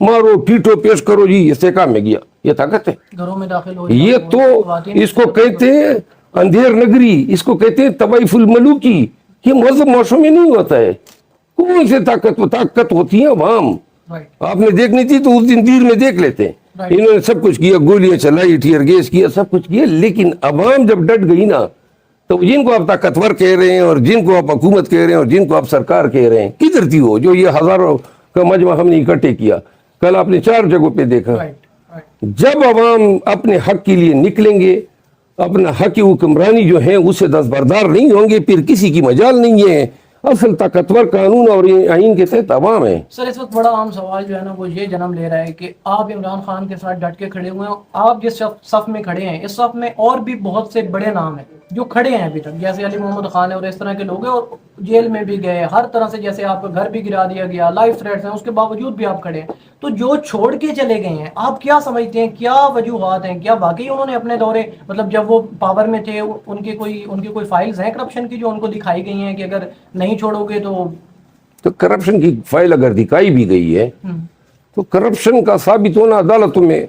मारो पीटो पेश करो जी, ये काम में गया, ये ताकत है? घरों में दाखिल हो ये तो इसको कहते हैं अंधेर नगरी, इसको कहते हैं तवाइफुल मलूकी। ये मजहब माशरों में नहीं होता है। कौन से ताकत होती है अवाम? आपने देखनी थी तो उस दिन तीर में देख लेते हैं। इन्होंने सब कुछ किया, गोलियां चलाई, टीयर गैस किया, सब कुछ किया, लेकिन अवाम जब डट गई ना, तो जिनको आप ताकतवर कह रहे हैं और जिनको आप हुकूमत कह रहे हैं और जिनको आप सरकार कह रहे हैं, किधर थी वो जो ये हजारों का मजमा हमने इकट्ठे किया? कल आपने 4 जगहों पे देखा। जब अवाम अपने हक के लिए निकलेंगे, अपना हक की हुक्मरानी जो है उससे दस्तबरदार नहीं होंगे, फिर किसी की मजाल नहीं है। असल ताकतवर कानून और आइन के तहत अवाम है। सर इस वक्त बड़ा आम सवाल जो है ना वो ये जन्म ले रहा है कि आप इमरान खान के साथ डट के खड़े हुए हैं, आप जिस सफ में खड़े हैं, इस सफ में और भी बहुत से बड़े नाम हैं जो खड़े हैं अभी तक, जैसे अली मोहम्मद खान है और इस तरह के लोग हैं, और जेल में भी गए, हर तरह से, जैसे आपका घर भी गिरा दिया गया, लाइफ थ्रेट्स हैं, उसके बावजूद भी आप खड़े हैं। तो जो छोड़ के चले गए हैं, आप क्या समझते हैं, क्या वजूहात हैं? क्या वाकई उन्होंने अपने दौरे, मतलब जब वो पावर में थे, उनके कोई फाइल्स हैं करप्शन की जो उनको दिखाई गई हैं कि अगर नहीं छोड़ोगे तो करप्शन की फाइल अगर दिखाई भी गई है तो करप्शन का साबित होना अदालतों में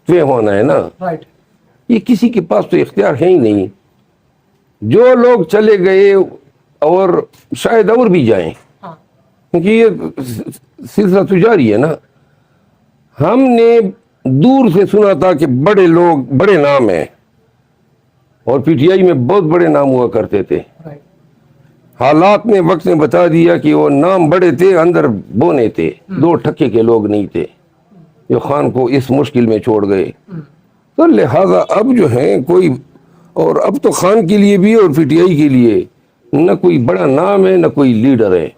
तय होना है ना। राइट। ये किसी के पास तो इख्तियार है ही नहीं। जो लोग चले गए और शायद और भी जाएं, क्योंकि ये सिलसिला तो जारी है ना। हमने दूर से सुना था कि बड़े लोग, बड़े नाम हैं, और पीटीआई में बहुत बड़े नाम हुआ करते थे। हालात ने, वक्त ने बता दिया कि वो नाम बड़े थे, अंदर बोने थे, 2 टक्के के लोग नहीं थे जो खान को इस मुश्किल में छोड़ गए। तो लिहाजा अब जो है कोई, और अब तो खान के लिए भी और पीटीआई के लिए न कोई बड़ा नाम है न कोई लीडर है,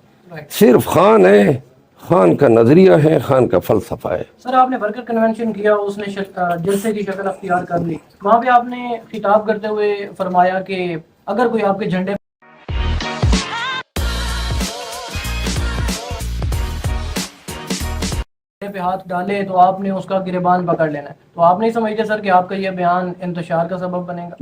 सिर्फ खान है, खान का नजरिया है, खान का फलसफा है। सर आपने वर्कर कन्वेंशन किया, उसने जलसे की शक्ल अख्तियार कर ली, वहाँ पे आपने खिताब करते हुए फरमाया कि अगर कोई आपके झंडे पे हाथ डाले तो आपने उसका गिरबान पकड़ लेना है। तो आप नहीं समझते सर कि आपका ये बयान इंतशार का सबब बनेगा?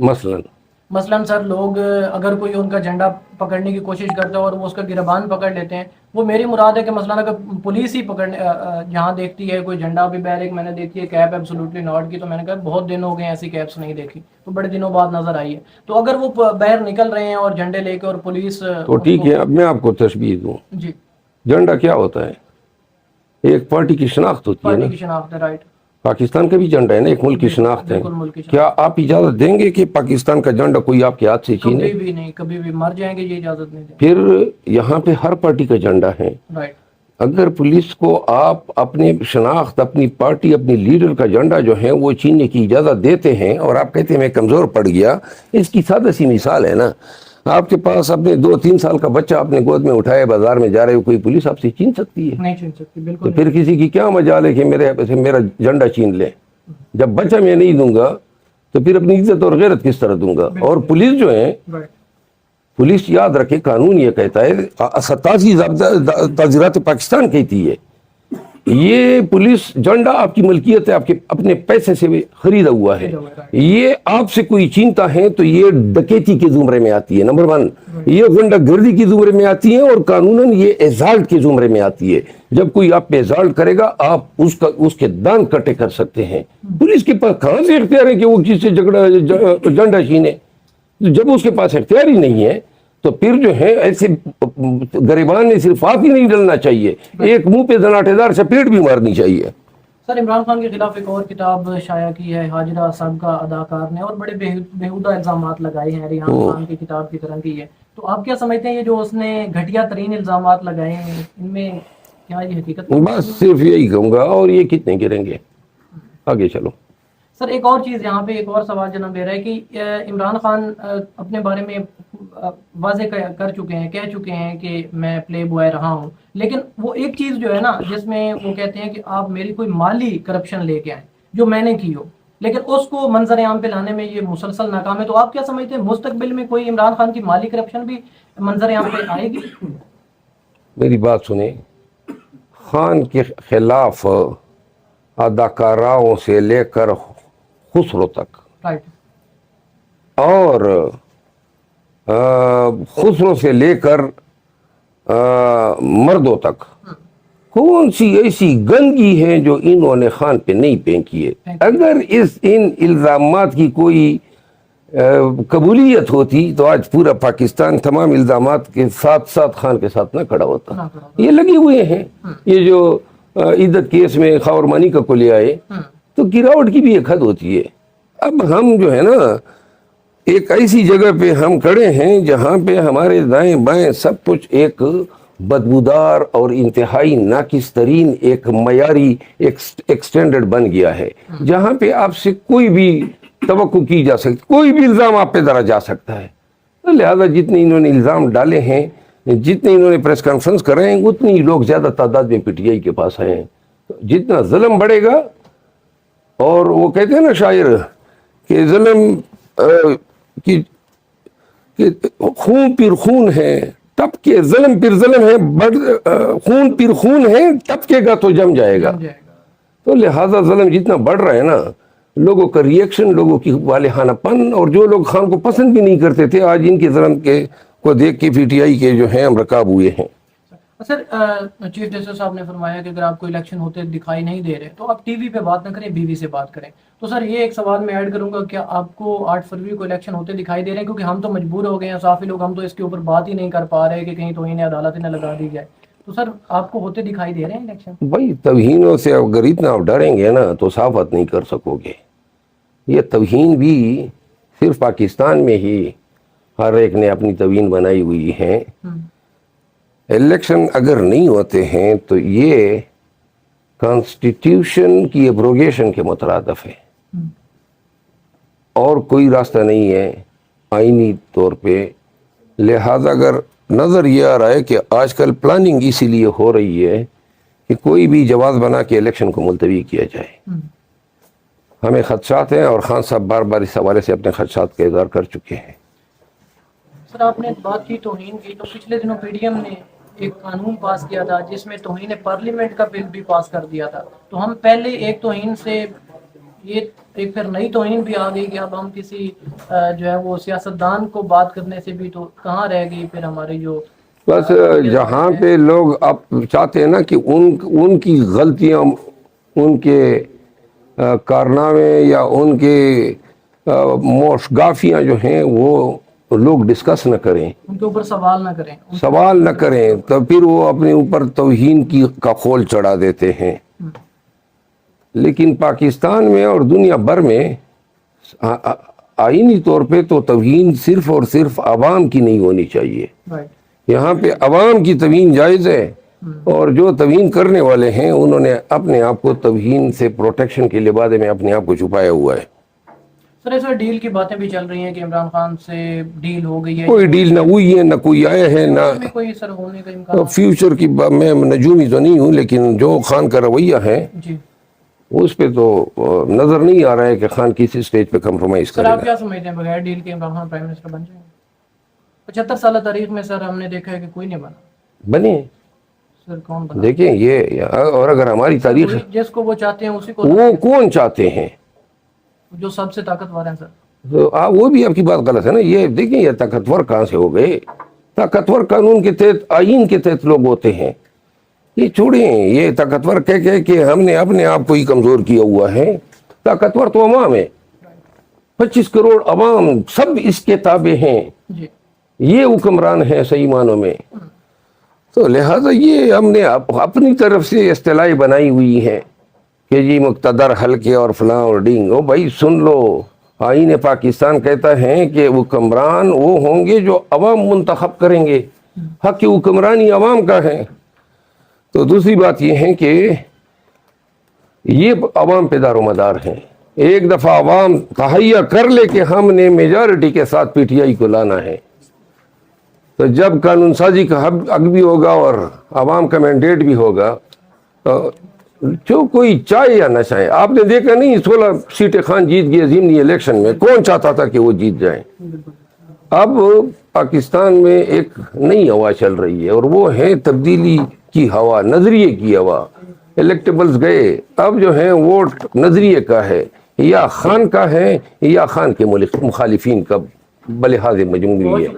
मसलन सर लोग अगर कोई उनका झंडा पकड़ने की कोशिश करते हैं और वो उसका गिरबान पकड़ लेते हैं, वो मेरी मुराद है कि मसलन अगर पुलिस ही पकड़ने जहाँ देखती है कोई झंडा, अभी बैरिक मैंने देखी है, कैप एब्सोल्युटली नॉट की, तो मैंने कहा बहुत दिन हो गए ऐसी कैप्स नहीं देखी, तो बड़े दिनों बाद नजर आई है। तो अगर वो बाहर निकल रहे हैं और झंडे लेके और पुलिस, तो ठीक है, अब मैं आपको तशबीह दूं जी। झंडा क्या होता है? एक पार्टी की शनाख्त होती है ना। पार्टी की शनाख्त है, राइट। पाकिस्तान का भी झंडा है ना, एक मुल्क की शनाख्त है। क्या आप इजाजत देंगे कि पाकिस्तान का झंडा कोई आपके हाथ से छीने? कभी भी नहीं, कभी भी मर जाएंगे, ये इजाजत नहीं देंगे। फिर यहाँ पे हर पार्टी का झंडा है, राइट। अगर पुलिस को आप अपने शनाख्त, अपनी पार्टी, अपनी लीडर का झंडा जो है वो छीनने की इजाजत देते हैं और आप कहते हैं मैं कमजोर पड़ गया, इसकी सादा सी मिसाल है ना। आपके पास अपने 2-3 साल का बच्चा अपने गोद में उठाए बाजार में जा रहे हो, कोई पुलिस आपसे छीन सकती है? नहीं छीन सकती, बिल्कुल। तो फिर किसी की क्या मजाल है कि मेरा झंडा छीन ले? जब बच्चा मैं नहीं दूंगा तो फिर अपनी इज्जत और गैरत किस तरह दूंगा? और पुलिस जो है, पुलिस याद रखे, कानून ये कहता है, 87 ताज़ीरात पाकिस्तान कहती है, ये पुलिस झंडा आपकी मलकियत है, आपके अपने पैसे से भी खरीदा हुआ है। ये आपसे कोई छीनता है तो ये डकैती के जुमरे में आती है, नंबर 1। ये गुंडागर्दी के जुमरे में आती है और कानूनन ये एजाल्ट के जुमरे में आती है। जब कोई आप पे एजाल्ट करेगा, आप उसके दान कटे कर सकते हैं। पुलिस के पास कहाँ से इख्तियार है कि वो किसी से झंडा छीने? जब उसके पास इख्तियार ही नहीं है तो फिर जो है ऐसे गरीबान ने सिर्फ हाथ ही नहीं डलना चाहिए, एक मुंह पे दनाटेदार चपेट भी मारनी चाहिए। सर इमरान खान के खिलाफ एक और किताब शाया की है हाजिरा साबका अदाकार ने, और बड़े बेहुदा इल्जामात लगाए हैं, रिहान खान की किताब की तरह की है। तो आप क्या समझते हैं ये जो उसने घटिया तरीन इल्जामात लगाए हैं, इनमें क्या ये हकीकत? बस सिर्फ यही कहूँगा, और ये कितने गिरेंगे? आगे चलो। सर एक और चीज़ यहाँ पे, एक और सवाल जन्म दे रहा है कि इमरान खान अपने बारे में वाजे कर चुके हैं, कह चुके हैं कि मैं प्ले बॉय रहा हूँ, लेकिन वो एक चीज़ जो है ना जिसमें वो कहते हैं कि आप मेरी कोई माली करप्शन लेके आए जो मैंने की हो, लेकिन उसको मंजर आम पे लाने में ये मुसलसल नाकाम है। तो आप क्या समझते हैं मुस्तकबिल में कोई इमरान खान की माली करप्शन भी मंजर आम पे आएगी? मेरी बात सुने, खान के खिलाफ अदाकाराओं से लेकर खुसरो तक, राइट, और खुसरो से लेकर मर्दों तक کون سی ایسی گندگی ہے جو انہوں نے خان پہ نہیں پھینکی ہے؟ اگر ان الزامات کی کوئی قبولیت ہوتی تو آج پورا پاکستان تمام الزامات کے ساتھ ساتھ خان کے ساتھ نہ کھڑا ہوتا. یہ لگے ہوئے ہیں. یہ جو عدت کیس میں خاور مانی کا کو لے آئے تو گراوٹ کی بھی ایک حد ہوتی ہے. اب ہم جو ہے نا ایک ایسی جگہ پہ ہم کھڑے ہیں جہاں پہ ہمارے دائیں بائیں سب کچھ ایک بدبودار اور انتہائی ناقص ترین ایک معیاری ایک سٹینڈرڈ بن گیا ہے, جہاں پہ آپ سے کوئی بھی توقع کی جا سکتی, کوئی بھی الزام آپ پہ ڈالا جا سکتا ہے. تو لہذا جتنے انہوں نے الزام ڈالے ہیں, جتنے انہوں نے پریس کانفرنس کر رہے ہیں, اتنی لوگ زیادہ تعداد میں پی ٹی آئی کے پاس آئے ہیں. جتنا ظلم بڑھے گا, اور وہ کہتے ہیں نا شاعر کہ ظلم کی خون پھر خون ہے تب کے, ظلم پھر ظلم ہے, خون پھر خون ہے ٹپکے گا تو جم جائے گا. تو لہذا ظلم جتنا بڑھ رہا ہے نا, لوگوں کا ریئیکشن, لوگوں کی والہانہ پن, اور جو لوگ خان کو پسند بھی نہیں کرتے تھے آج ان کے ظلم کے کو دیکھ کے پی ٹی آئی کے جو ہیں ہم رکاب ہوئے ہیں. سر چیف جسٹس صاحب نے فرمایا کہ اگر آپ کو الیکشن ہوتے دکھائی نہیں دے رہے تو آپ ٹی وی پہ بات نہ کریں, بیوی سے بات کریں. تو سر یہ ایک سوال میں ایڈ کروں گا, کیا آپ کو 8 فروری کو الیکشن ہوتے دکھائی دے رہے ہیں؟ کیونکہ ہم تو مجبور ہو گئے ہیں, صافی لوگ, ہم تو اس کے اوپر بات ہی نہیں کر پا رہے کہ کہیں توہین عدالت نہ لگا دی جائے. تو سر آپ کو ہوتے دکھائی دے رہے ہیں الیکشن؟ بھائی توہینوں سے اگر اتنا آپ ڈریں گے نا تو صافت نہیں کر سکو گے. یہ توہین بھی صرف پاکستان میں ہی ہر ایک نے اپنی توہین بنائی ہوئی ہیں. الیکشن اگر نہیں ہوتے ہیں تو یہ کانسٹیٹیوشن کی ایبروگیشن کے مترادف ہے, اور کوئی راستہ نہیں ہے آئینی طور پہ. لہذا اگر نظر یہ آ رہا ہے کہ آج کل پلاننگ اسی لیے ہو رہی ہے کہ کوئی بھی جواز بنا کے الیکشن کو ملتوی کیا جائے. ہمیں خدشات ہیں, اور خان صاحب بار بار اس حوالے سے اپنے خدشات کا اظہار کر چکے ہیں. سر آپ نے بات کی توہین کی, تو پچھلے دنوں پی ڈی ایم نے ایک قانون پاس کیا تھا جس میں توہین پارلیمنٹ کا بل بھی پاس کر دیا تھا. تو ہم پہلے ایک توہین سے یہ ایک پھر نئی توہین بھی آ گئی کہ اب ہم کسی جو ہے وہ سیاستدان کو بات کرنے سے بھی تو کہاں رہ گئی پھر ہماری جو بس جہاں پہ لوگ اب چاہتے ہیں نا کہ ان کی غلطیاں, ان کے کارنامے یا ان کے موشگافیاں جو ہیں وہ لوگ ڈسکس نہ کریں, ان کے اوپر سوال نہ کریں, تو پھر وہ اپنے اوپر توہین کا خول چڑھا دیتے ہیں. لیکن پاکستان میں اور دنیا بھر میں آئینی طور پہ تو توہین صرف اور صرف عوام کی نہیں ہونی چاہیے. یہاں پہ عوام کی توہین جائز ہے, اور جو توہین کرنے والے ہیں انہوں نے اپنے آپ کو توہین سے پروٹیکشن کے لبادے میں اپنے آپ کو چھپایا ہوا ہے. سر اس میں ڈیل کی باتیں بھی چل رہی ہیں کہ عمران خان سے ڈیل ہو گئی ہے. کوئی ڈیل نہ ہوئی ہے, نہ کوئی آیا ہے, نہ کوئی سر ہونے کا امکان. فیوچر کی میں نجومی تو نہیں ہوں, لیکن جو خان کا رویہ ہے اس پہ تو نظر نہیں آ رہا ہے کہ خان کسی سٹیج پہ کمپرومائز کرے گا. سر آپ کیا سمجھتے ہیں بغیر ڈیل کے عمران خان پرائم منسٹر بن جائیں گے؟ 75 سالہ تاریخ میں سر ہم نے دیکھا ہے کہ کوئی نہیں بنے. سر کون بنا؟ دیکھیں یہ, اور اگر ہماری تاریخ جس کو وہ چاہتے ہیں اسی کو, وہ کون چاہتے ہیں جو سب سے طاقتور ہیں سر. تو وہ بھی آپ کی بات غلط ہے نا. یہ دیکھیں یہ طاقتور کہاں سے ہو گئے؟ طاقتور قانون کے تحت, آئین کے تحت لوگ ہوتے ہیں. یہ چھوڑیں, یہ طاقتور کہہ کہ ہم نے اپنے آپ کو ہی کمزور کیا ہوا ہے. طاقتور تو عوام ہے, 25 کروڑ عوام سب اس کے تابع ہیں. یہ حکمران ہیں صحیح معنوں میں. تو لہٰذا یہ ہم نے اپنی طرف سے اصطلاحیں بنائی ہوئی ہیں کہ جی مقتدر حلقے اور فلاں اور ڈینگ. او بھائی سن لو, آئین پاکستان کہتا ہے کہ حکمران وہ ہوں گے جو عوام منتخب کریں گے. حق حکمرانی عوام کا ہے. تو دوسری بات یہ ہے کہ یہ عوام پہ دار و مدار ہیں. ایک دفعہ عوام تہیہ کر لے کہ ہم نے میجارٹی کے ساتھ پی ٹی آئی کو لانا ہے, تو جب قانون سازی کا حق بھی ہوگا اور عوام کا مینڈیٹ بھی ہوگا, جو کوئی چاہے یا نہ چاہے. آپ نے دیکھا نہیں 16 سیٹیں خان جیت گئے ضمنی الیکشن میں, کون چاہتا تھا کہ وہ جیت جائیں؟ اب پاکستان میں ایک نئی ہوا چل رہی ہے, اور وہ ہے تبدیلی کی ہوا, نظریے کی ہوا. الیکٹیبلز گئے, اب جو ہے ووٹ نظریے کا ہے, یا خان کا ہے یا خان کے مخالفین کا بلحاظ مجموعی ہے.